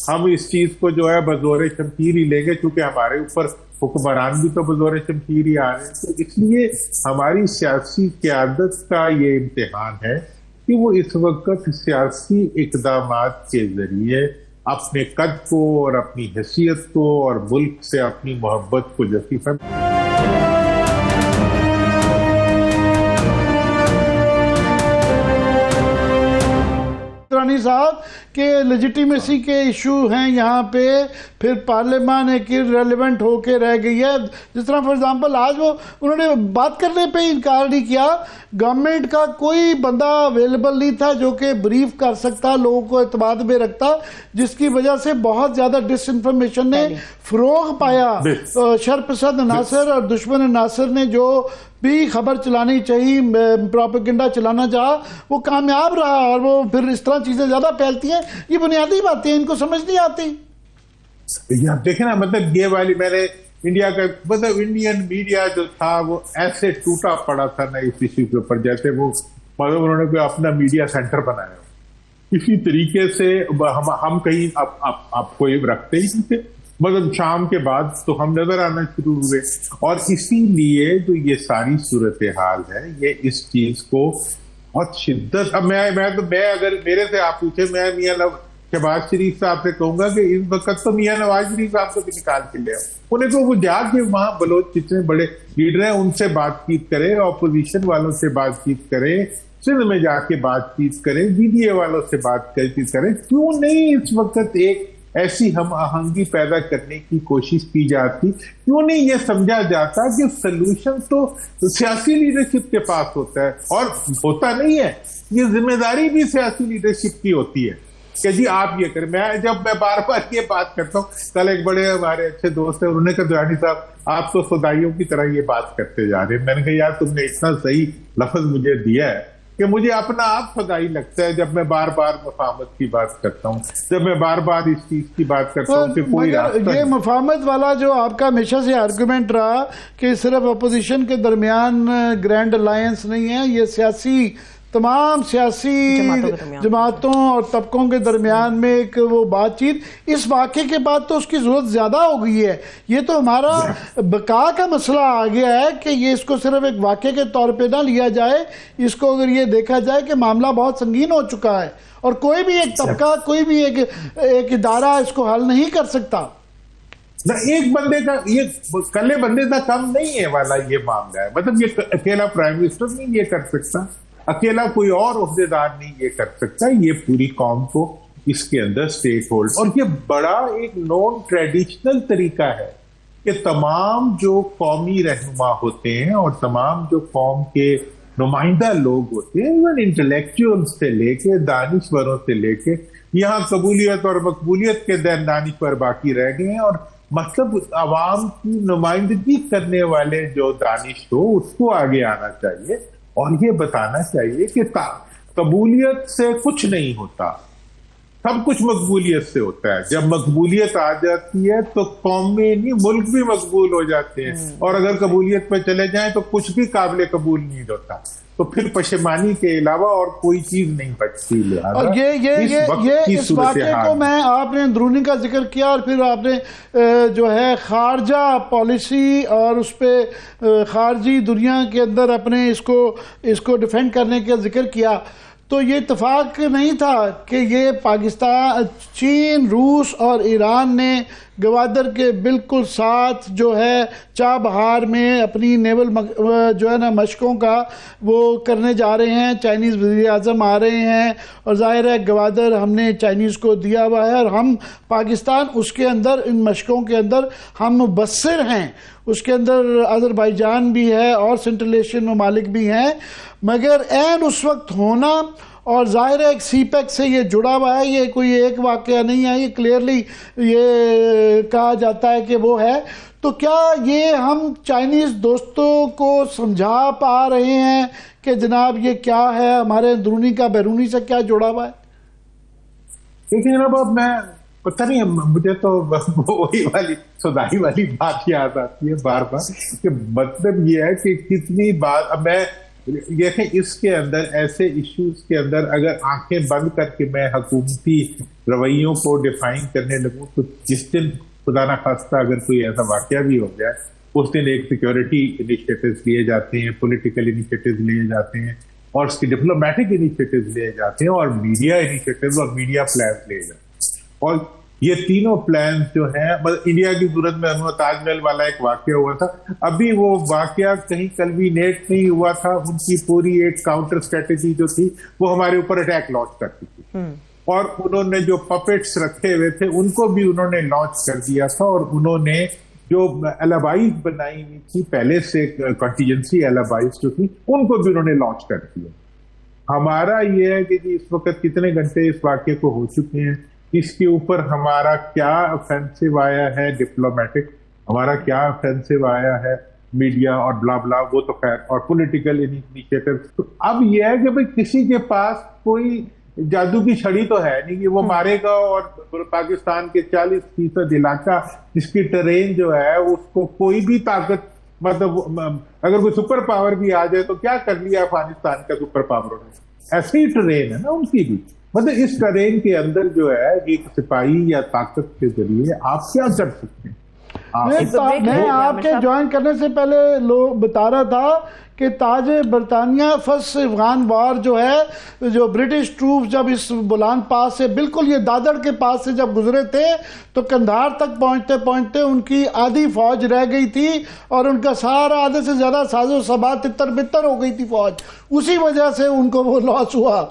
ہم اس چیز کو جو ہے بزور شمشیر ہی لیں گے, کیونکہ ہمارے اوپر حکمران بھی تو بزور شمشیر ہی آ رہے ہیں. تو اس لیے ہماری سیاسی قیادت کا یہ امتحان ہے کہ وہ اس وقت سیاسی اقدامات کے ذریعے اپنے قد کو اور اپنی حیثیت کو اور ملک سے اپنی محبت کو جسٹیفائی. رانی صاحب کہ لیجیٹیمیسی کے ایشو ہیں یہاں پہ, پھر پارلیمان ایک ریلیونٹ ہو کے رہ گئی ہے. جس طرح فار ایگزامپل آج انہوں نے بات کرنے پہ انکار نہیں کیا, گورنمنٹ کا کوئی بندہ اویلیبل نہیں تھا جو کہ بریف کر سکتا, لوگوں کو اعتماد میں رکھتا, جس کی وجہ سے بہت زیادہ ڈس انفارمیشن نے فروغ پایا. شرپرست ناصر اور دشمن ناصر نے جو بھی خبر چلانی چاہیے, پروپیگنڈا چلانا چاہا, وہ کامیاب رہا, اور وہ پھر اس طرح چیزیں زیادہ پھیلتی ہیں. یہ بنیادی باتیں ان کو سمجھ نہیں آتی. دیکھیں نا, مطلب یہ والی میں نے انڈیا کا مطلب انڈین میڈیا جو تھا وہ ایسے ٹوٹا پڑا تھا نا اس ایشو کے اوپر, جیسے وہ مطلب انہوں نے کوئی اپنا میڈیا سینٹر بنایا. اسی طریقے سے ہم کہیں آپ کو رکھتے ہی نہیں تھے, مطلب شام کے بعد تو ہم نظر آنا شروع ہوئے. اور اسی لیے جو یہ ساری صورتحال ہے, یہ اس چیز کو بہت شدت, اب میں اگر میرے سے آپ پوچھے, میں میاں شہباز شریف صاحب سے کہوں گا کہ اس وقت تو میاں نواز شریف صاحب کو بھی نکال کے لے آؤ, انہیں تو وہ جا کے وہاں بلوچ جتنے بڑے لیڈر ہیں ان سے بات چیت کرے, اپوزیشن والوں سے بات چیت کرے, سندھ میں جا کے بات چیت کرے, BDA والوں سے بات چیت کرے. کیوں نہیں اس وقت ایک ایسی ہم آہنگی پیدا کرنے کی کوشش کی جاتی؟ کیوں نہیں یہ سمجھا جاتا کہ سلوشن تو سیاسی لیڈرشپ کے پاس ہوتا ہے, اور ہوتا نہیں ہے, یہ ذمہ داری بھی سیاسی لیڈرشپ کی ہوتی ہے کہ جی آپ یہ کریں. جب میں بار بار یہ بات کرتا ہوں, کل ایک بڑے ہمارے اچھے دوست ہیں, انہوں نے کہا درانی صاحب آپ تو خدائیوں کی طرح یہ بات کرتے جا رہے ہیں. میں نے کہا یار تم نے اتنا صحیح لفظ مجھے دیا ہے کہ مجھے اپنا آپ خدائی لگتا ہے جب میں بار بار مفاہمت کی بات کرتا ہوں, جب میں بار بار اس چیز کی بات کرتا ہوں کہ کوئی راستہ. یہ مفاہمت والا جو آپ کا ہمیشہ سے آرگومنٹ رہا کہ صرف اپوزیشن کے درمیان گرینڈ الائنس نہیں ہے, یہ سیاسی تمام سیاسی جماعتوں اور طبقوں کے درمیان میں ایک وہ بات چیت, اس واقعے کے بعد تو اس کی ضرورت زیادہ ہو گئی ہے. یہ تو ہمارا بقا کا مسئلہ آ گیا ہے کہ یہ اس کو صرف ایک واقعے کے طور پہ نہ لیا جائے, اس کو اگر یہ دیکھا جائے کہ معاملہ بہت سنگین ہو چکا ہے اور کوئی بھی ایک طبقہ, کوئی بھی ایک ادارہ اس کو حل نہیں کر سکتا. ایک بندے کا, یہ کلے بندے کا کم نہیں ہے والا یہ معاملہ ہے. مطلب یہ اکیلا پرائم منسٹر نہیں یہ کر سکتا, اکیلا کوئی اور عہدیدار نہیں یہ کر سکتا, یہ پوری قوم کو اس کے اندر اسٹیک ہولڈ. اور یہ بڑا ایک نون ٹریڈیشنل طریقہ ہے کہ تمام جو قومی رہنما ہوتے ہیں اور تمام جو قوم کے نمائندہ لوگ ہوتے ہیں, ایون انٹلیکچوئل سے لے کے دانشوروں سے لے کے یہاں قبولیت اور مقبولیت کے دانش پر باقی رہ گئے ہیں، اور مطلب عوام کی نمائندگی کرنے والے جو دانش ہو اس کو آگے آنا چاہیے اور یہ بتانا چاہیے کہ قبولیت سے کچھ نہیں ہوتا، سب کچھ مقبولیت سے ہوتا ہے. جب مقبولیت آ جاتی ہے تو قومیں نہیں ملک بھی مقبول ہو جاتے ہیں، اور اگر قبولیت پہ چلے جائیں تو کچھ بھی قابل قبول نہیں ہوتا، تو پھر پشیمانی کے علاوہ اور کوئی چیز نہیں بچتی. اور یہ اس واقعے کو میں آپ نے اندرونی کا ذکر کیا اور پھر آپ نے جو ہے خارجہ پالیسی اور اس پہ خارجی دنیا کے اندر اپنے اس کو ڈیفینڈ کرنے کا ذکر کیا، تو یہ اتفاق نہیں تھا کہ یہ پاکستان، چین، روس اور ایران نے گوادر کے بالکل ساتھ جو ہے چابہار میں اپنی نیول جو ہے نا مشقوں کا وہ کرنے جا رہے ہیں. چائنیز وزیر اعظم آ رہے ہیں اور ظاہر ہے گوادر ہم نے چائنیز کو دیا ہوا ہے اور ہم پاکستان اس کے اندر ان مشقوں کے اندر ہم مبصر ہیں. اس کے اندر آذربائیجان بھی ہے اور سنٹرل ایشین ممالک بھی ہیں، مگر عین اس وقت ہونا، اور ظاہر ہے ایک سی پیک سے یہ جڑا ہوا ہے، یہ کوئی ایک واقعہ نہیں ہے، یہ کلیئرلی یہ کہا جاتا ہے کہ وہ ہے. تو کیا یہ ہم چائنیز دوستوں کو سمجھا پا رہے ہیں کہ جناب یہ کیا ہے، ہمارے اندرونی کا بیرونی سے کیا جڑا ہوا ہے؟ دیکھیں جناب، اب میں پتہ نہیں، مجھے تو وہی والی سودائی والی بات یاد آتی ہے بار بار کہ مطلب یہ ہے کہ کتنی بات. اب میں دیکھیں اس کے اندر ایسے ایشوز کے اندر اگر آنکھیں بند کر کے میں حکومتی رویوں کو ڈیفائن کرنے لگوں تو جس دن خدا نہ خواستہ اگر کوئی ایسا واقعہ بھی ہو جائے اس دن ایک سیکیورٹی انیشیٹوز لیے جاتے ہیں، پولیٹیکل انیشیٹوز لیے جاتے ہیں، اور اس کی ڈپلومیٹک انیشیٹوز لیے جاتے ہیں، اور میڈیا انیشیٹوز اور میڈیا پلانز لیے جاتے ہیں. اور یہ تینوں پلانز جو ہیں، انڈیا کی صورت میں تاج محل والا ایک واقعہ ہوا تھا، ابھی وہ واقعہ کہیں کلوینیٹ نہیں ہوا تھا، ان کی پوری ایک کاؤنٹر اسٹریٹجی جو تھی وہ ہمارے اوپر اٹیک لانچ کرتی تھی، اور انہوں نے جو پپیٹس رکھے ہوئے تھے ان کو بھی انہوں نے لانچ کر دیا تھا، اور انہوں نے جو الابائز بنائی ہوئی تھی پہلے سے کنٹیجنسی الابائز جو تھی ان کو بھی انہوں نے لانچ کر دیا. ہمارا یہ ہے کہ جی اس وقت کتنے گھنٹے اس واقعے کو ہو چکے ہیں، اس کے اوپر ہمارا کیا افینسو آیا ہے ڈپلومیٹک، ہمارا کیا افینسو آیا ہے میڈیا اور بلا بلا، وہ تو خیر، اور پولیٹیکل انیشیٹو. تو اب یہ ہے کہ بھئی کسی کے پاس کوئی جادو کی چھڑی تو ہے نہیں کہ وہ مارے گا، اور پاکستان کے 40% علاقہ جس کی ٹرین جو ہے اس کو کوئی بھی طاقت، مطلب اگر کوئی سپر پاور بھی آ جائے تو کیا کر لیا افغانستان کا سپر پاور نے، ایسی ٹرین ہے نا ان کی بھی. مطلب اس ٹرین کے اندر جو ہے ایک سپاہی یا طاقت کے ذریعے آپ کیا کر سکتے ہیں. میں آپ کے جوائن کرنے سے پہلے بتا رہا تھا کہ تاج برطانیہ فرسٹ افغان وار جو ہے، جو برٹش ٹروپ جب اس بولان پاس سے بالکل یہ دادڑ کے پاس سے جب گزرے تھے تو قندھار تک پہنچتے پہنچتے ان کی آدھی فوج رہ گئی تھی، اور ان کا سارا آدھے سے زیادہ ساز و سباز تتر بتر ہو گئی تھی فوج، اسی وجہ سے ان کو وہ لاس ہوا.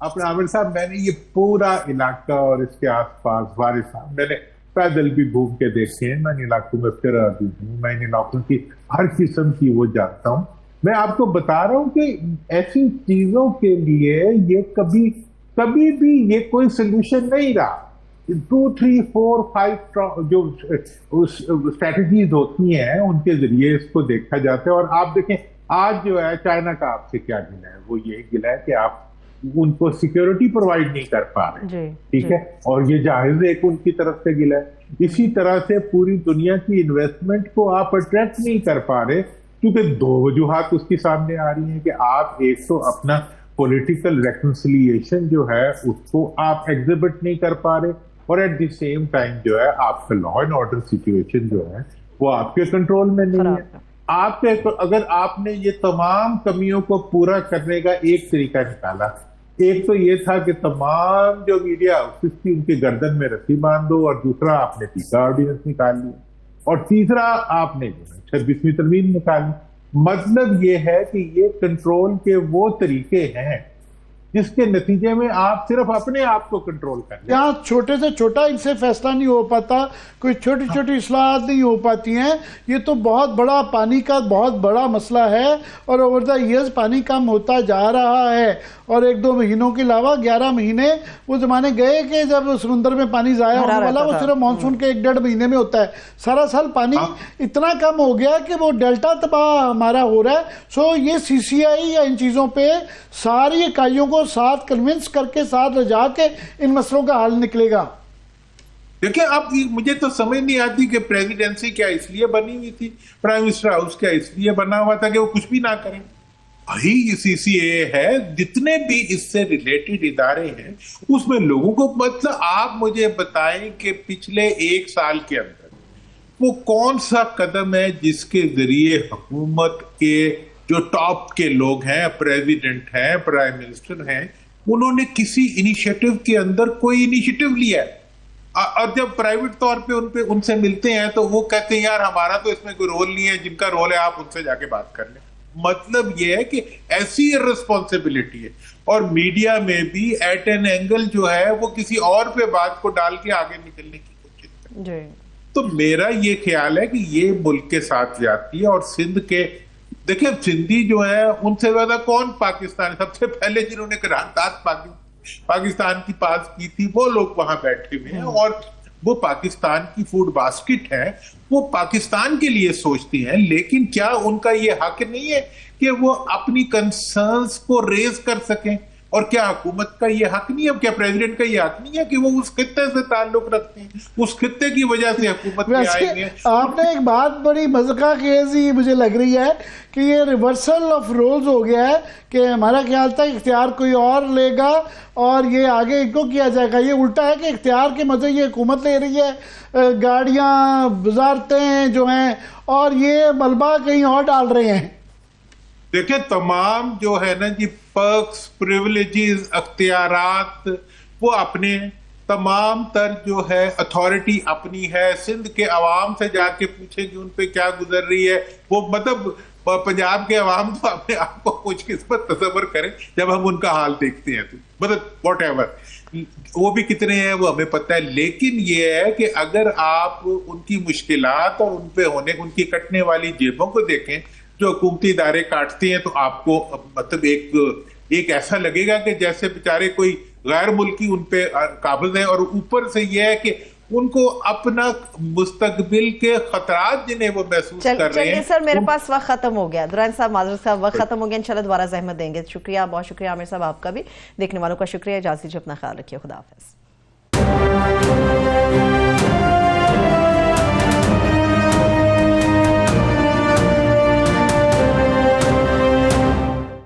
اپنے عامر صاحب، میں نے یہ پورا علاقہ اور اس کے آس پاس وارث صاحب میں نے پیدل بھی گھوم کے دیکھے ہیں، میں ان علاقوں میں پھرا بھی ہوں، میں ان علاقوں کی ہر قسم کی وہ جانتا ہوں. میں آپ کو بتا رہا ہوں کہ ایسی چیزوں کے لیے یہ کبھی بھی یہ کوئی سلوشن نہیں رہا. 2 3 4 5 جو اسٹریٹجیز ہوتی ہیں ان کے ذریعے اس کو دیکھا جاتا ہے. اور آپ دیکھیں آج جو ہے چائنا کا آپ سے کیا گلہ ہے، وہ یہی گلہ ہے کہ آپ ان کو سیکیورٹی پرووائڈ نہیں کر پا رہے، ٹھیک ہے، اور یہ جاہز ایک ان کی طرف سے گلا ہے. اسی طرح سے پوری دنیا کی انویسٹمنٹ کو آپ اٹریکٹ نہیں کر پا رہے، کیونکہ 2 وجوہات اس کی سامنے آ رہی ہیں کہ آپ ایک تو اپنا پولیٹیکل ریکنسیلیشن جو ہے اس کو آپ ایگزیبٹ نہیں کر پا رہے، اور ایٹ دی سیم ٹائم جو ہے آپ کا لا اینڈ آرڈر سچویشن جو ہے وہ آپ کے کنٹرول میں نہیں ہے. آپ کے اگر آپ نے یہ تمام کمیوں کو پورا کرنے کا ایک طریقہ نکالا، ایک تو یہ تھا کہ تمام جو میڈیا ہاؤسز تھی ان کے گردن میں رسی باندھ دو، اور دوسرا آپ نے تیسرا آرڈیننس نکال لیا، اور تیسرا آپ نے 26ویں ترمیم نکالی. مطلب یہ ہے کہ یہ کنٹرول کے وہ طریقے ہیں جس کے نتیجے میں آپ صرف اپنے آپ کو کنٹرول کر لیں. یہاں چھوٹے سے چھوٹا ان سے فیصلہ نہیں ہو پاتا, کوئی چھوٹی چھوٹی اصلاحات نہیں ہو پاتی ہیں. یہ تو بہت بڑا پانی کا بہت بڑا مسئلہ ہے, اور اوور دا ایئرز پانی کم ہوتا جا رہا ہے. اور 1-2 مہینوں کے علاوہ 11 مہینے وہ زمانے گئے کہ جب سمندر میں پانی ضائع ہونے والا, وہ صرف مانسون کے 1-1.5 مہینے میں ہوتا ہے. سارا سال پانی اتنا کم ہو گیا کہ وہ ڈیلٹا تباہ ہمارا ہو رہا ہے. سو یہ سی سی آئی یا ان چیزوں پہ ساری اکائیوں کو ساتھ کنونس کر کے ساتھ رجا کے ان مسئلوں کا حل نکلے گا. دیکھیں اب مجھے تو سمجھ نہیں آتی کہ پریزیڈنسی کیا اس لیے بنی ہوئی تھی, پرائم منسٹر ہاؤس کیا اس لیے بنا ہوا تھا کہ وہ کچھ بھی نہ کریں. بھائی سی سی اے ہے, جتنے بھی اس سے ریلیٹڈ ادارے ہیں اس میں لوگوں کو, مطلب آپ مجھے بتائیں کہ پچھلے 1 سال کے اندر وہ کون سا قدم ہے جس کے ذریعے حکومت کے جو ٹاپ کے لوگ ہیں, پریزیڈنٹ ہیں, پرائم منسٹر ہیں, انہوں نے کسی انیشیٹو کے اندر کوئی انیشیٹو لیا ہے. اور جب پرائیویٹ طور پہ ان سے ملتے ہیں تو وہ کہتے ہیں یار ہمارا تو اس میں کوئی رول نہیں ہے, جن کا رول ہے آپ ان سے جا کے بات کر لیں. مطلب یہ ہے کہ ایسی ریسپانسبلٹی ہے. اور میڈیا میں بھی ایٹ این اینگل جو ہے وہ کسی اور پہ بات کو ڈال کے آگے نکلنے کی کوشش کرتے ہیں. تو میرا یہ خیال ہے کہ یہ ملک کے ساتھ جاتی ہے. اور سندھ کے دیکھیں, سندھی جو ہے ان سے زیادہ کون پاکستان, سب سے پہلے جنہوں نے قرارداد پاکستان کی پاس کی تھی وہ لوگ وہاں بیٹھے ہوئے ہیں, اور وہ پاکستان کی فوڈ باسکٹ ہے, وہ پاکستان کے لیے سوچتی ہیں. لیکن کیا ان کا یہ حق نہیں ہے کہ وہ اپنی کنسرنز کو ریز کر سکیں؟ اور کیا حکومت کا یہ حق نہیں ہے, کیا پریزیڈنٹ کا یہ حق نہیں ہے کہ وہ اس خطے سے تعلق رکھتے ہیں, اس خطے کی وجہ سے حکومت میں آئیں گے؟ آپ نے ایک بات بڑی مذاق خیز ہی مجھے لگ رہی ہے کہ یہ ریورسل آف رولز ہو گیا ہے, کہ ہمارا خیال تھا اختیار کوئی اور لے گا اور یہ آگے ان کو کیا جائے گا. یہ الٹا ہے کہ اختیار کے مزے یہ حکومت لے رہی ہے, گاڑیاں وزارتیں جو ہیں, اور یہ ملبہ کہیں اور ڈال رہے ہیں. دیکھیں تمام جو ہے نا جی پرکس, پریولیجز, اختیارات وہ اپنے, تمام تر جو ہے اتھارٹی اپنی ہے. سندھ کے عوام سے جا کے پوچھیں کہ ان پہ کیا گزر رہی ہے. وہ مطلب پنجاب کے عوام تو اپنے آپ کو خوش قسمت تصور کریں جب ہم ان کا حال دیکھتے ہیں, تو مطلب واٹ ایور وہ بھی کتنے ہیں وہ ہمیں پتہ ہے. لیکن یہ ہے کہ اگر آپ ان کی مشکلات اور ان پہ ہونے, ان کی کٹنے والی جیبوں کو دیکھیں جو حکومتی ادارے کاٹتے ہیں, تو آپ کو مطلب ایک ایسا لگے گا کہ جیسے بیچارے کوئی غیر ملکی ان پہ قابض ہیں. اور اوپر سے یہ ہے کہ ان کو اپنا مستقبل کے خطرات جنہیں وہ محسوس کر رہے ہیں. چلیے سر, میرے پاس وقت ختم ہو گیا. درائن صاحب, معذرت صاحب, وقت ختم ہو گیا. انشاءاللہ دوبارہ زحمت دیں گے. شکریہ, بہت شکریہ عامر صاحب, آپ کا بھی. دیکھنے والوں کا شکریہ. اجازت دیجیے, اپنا خیال رکھیے. خدا حافظ.